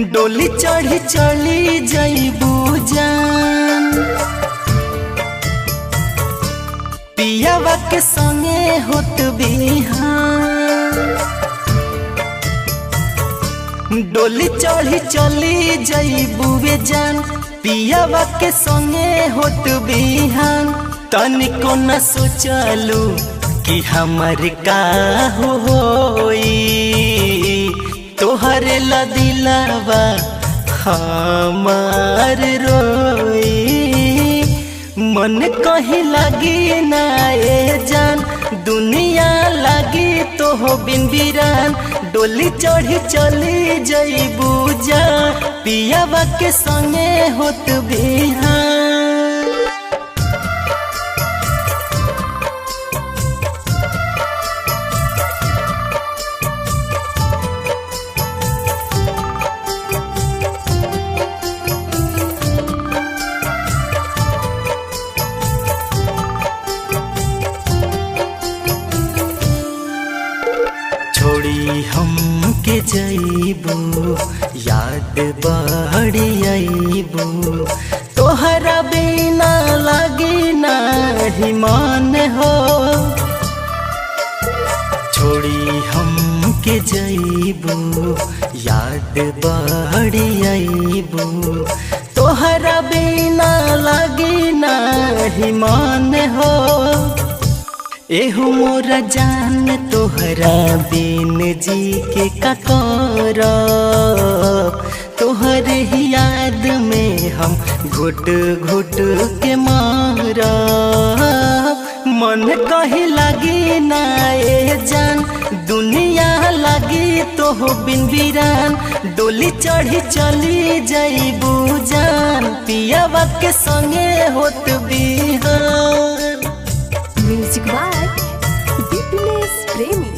डोली चढ़ी चली जइबू जान, पियावा के संगे होत बिहान। डोली चढ़ी चली जइबू जान, पियावा के संगे होत बिहान। तनिको न सोचलू कि हमर का होई, तोहरे ला दिलावा हमार रोई। मन कहीं लगी ना ए जान, दुनिया लगी तो हो बिन बिरान। डोली चढ़ी चली जइबू जान, पियावा के संगे होत बिहान। छोड़ी हम के जइबू, याद बड़ी आइबू। तोहरा बिना लगी नाही मन हो, छोड़ी हम के जइबू, याद बड़ी आइबू। तोहरा बिना लगी नाही मन हो, एहू मोरा जान तोहरा बिन जी के ककर। तोहर ही याद में हम घुट घुट के मार। मन कहीं लगी ना ए जान, दुनिया लगी तो हो बिन बिरान। डोली चढ़ी चली जइबू जान, पियावा के संगे होत बिहान। म्यूजिक बाय विपिनेश प्रेमी।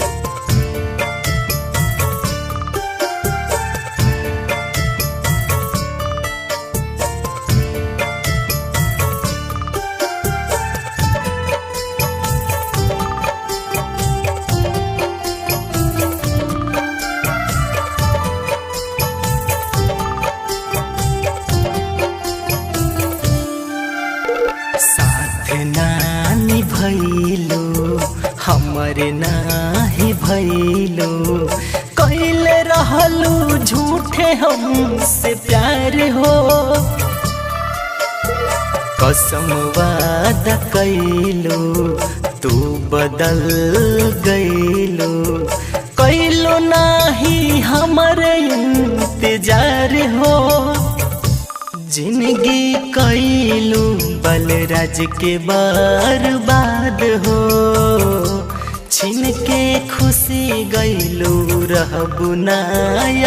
साथ नानी भैलो हमर नाही भैलो, कैले रहलू झूठे हमसे प्यार हो। कसम वादा कैलो तू बदल गइलो, कैलो नाही हमर इंतजार हो। जिंदगी कैलू बलराज के बर्बाद हो, छिन के खुशी गइलू रहबू ना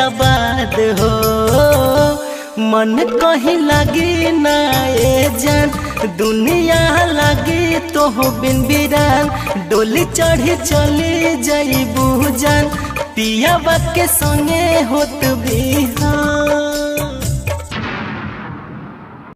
आबाद हो। मन कहीं लगी ना ए जान, दुनिया लगी तो हो बिन बिरान। डोली चढ़ी चली जइबू जान, पियावा के संगे होत बिहान।